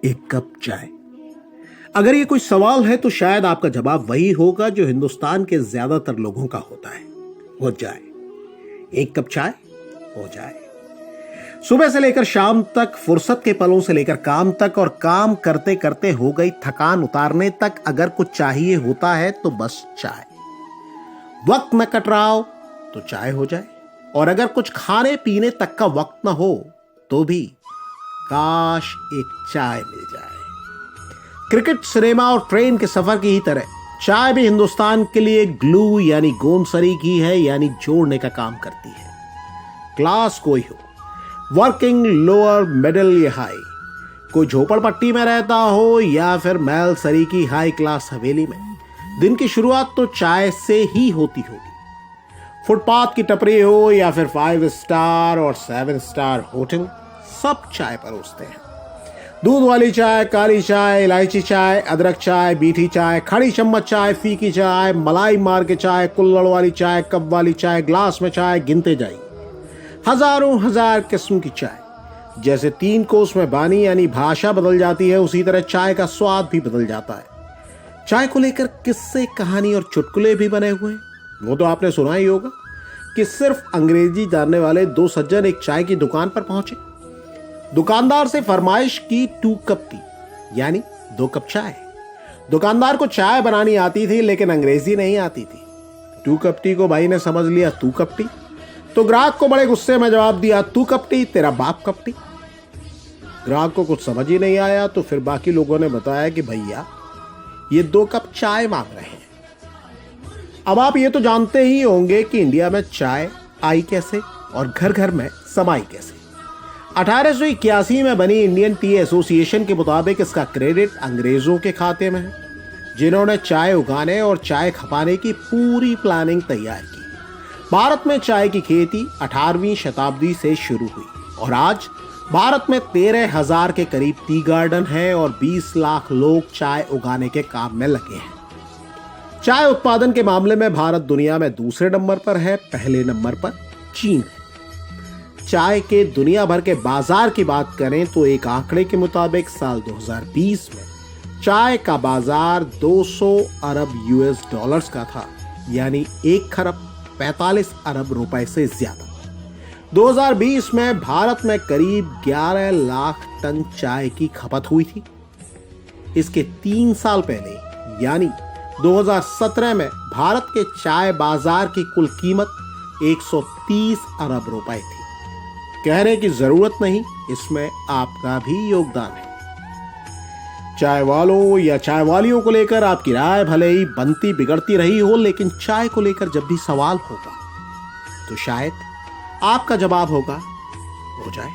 एक कप चाय। अगर ये कोई सवाल है तो शायद आपका जवाब वही होगा जो हिंदुस्तान के ज्यादातर लोगों का होता है, हो जाए। एक कप चाय हो जाए। सुबह से लेकर शाम तक, फुर्सत के पलों से लेकर काम तक, और काम करते करते हो गई थकान उतारने तक, अगर कुछ चाहिए होता है तो बस चाय। वक्त न कट रहा हो तो चाय हो जाए, और अगर कुछ खाने पीने तक का वक्त न हो तो भी काश एक चाय मिल जाए। क्रिकेट, सिनेमा और ट्रेन के सफर की ही तरह चाय भी हिंदुस्तान के लिए ग्लू यानी गोंद सरीखी है, यानी जोड़ने का काम करती है। क्लास कोई हो, वर्किंग, लोअर, मिडिल या हाई, कोई झोपड़पट्टी में रहता हो या फिर महल सरीखी हाई क्लास हवेली में, दिन की शुरुआत तो चाय से ही होती होगी। फुटपाथ की टपरी हो या फिर 5 स्टार और 7 स्टार होटल, सब चाय परोसते हैं। दूध वाली चाय, काली चाय, इलायची चाय, अदरक चाय, मीठी चाय, खड़ी चम्मच चाय, फीकी चाय, मलाई मार के चाय, कुल्हड़ वाली चाय, कप वाली चाय, ग्लास में चाय, गिनते जाइए। हजारों हजार किस्म की चाय। जैसे 3 कोस में बानी यानी भाषा बदल जाती है, उसी तरह चाय का स्वाद भी बदल जाता है। चाय को लेकर किस्से, कहानी और चुटकुले भी बने हुए हैं। वो तो आपने सुना ही होगा कि सिर्फ अंग्रेजी जानने वाले 2 सज्जन एक चाय की दुकान पर पहुंचे। दुकानदार से फरमाइश की 2 कप टी, यानी 2 कप चाय। दुकानदार को चाय बनानी आती थी लेकिन अंग्रेजी नहीं आती थी। 2 कप टी को भाई ने समझ लिया 2 कप टी, तो ग्राहक को बड़े गुस्से में जवाब दिया, 2 कप टी तेरा बाप कप टी। ग्राहक को कुछ समझ ही नहीं आया, तो फिर बाकी लोगों ने बताया कि भैया ये 2 कप चाय मांग रहे हैं। अब आप ये तो जानते ही होंगे कि इंडिया में चाय आई कैसे और घर घर में समाई कैसे। 1881 में बनी इंडियन टी एसोसिएशन के मुताबिक इसका क्रेडिट अंग्रेजों के खाते में है, जिन्होंने चाय उगाने और चाय खपाने की पूरी प्लानिंग तैयार की। भारत में चाय की खेती 18वीं शताब्दी से शुरू हुई और आज भारत में 13,000 के करीब टी गार्डन हैं और 20 लाख लोग चाय उगाने के काम में लगे हैं। चाय उत्पादन के मामले में भारत दुनिया में दूसरे नंबर पर है, पहले नंबर पर चीन है। चाय के दुनिया भर के बाजार की बात करें तो एक आंकड़े के मुताबिक साल 2020 में चाय का बाजार 200 अरब यूएस डॉलर्स का था, यानी 1 खरब 45 अरब रुपए से ज्यादा। 2020 में भारत में करीब 11 लाख टन चाय की खपत हुई थी। इसके 3 साल पहले यानी 2017 में भारत के चाय बाजार की कुल कीमत 130 अरब रुपए थी। कहने की जरूरत नहीं, इसमें आपका भी योगदान है। चाय वालों या चाय वालियों को लेकर आपकी राय भले ही बनती बिगड़ती रही हो, लेकिन चाय को लेकर जब भी सवाल होगा तो शायद आपका जवाब होगा हो जाए।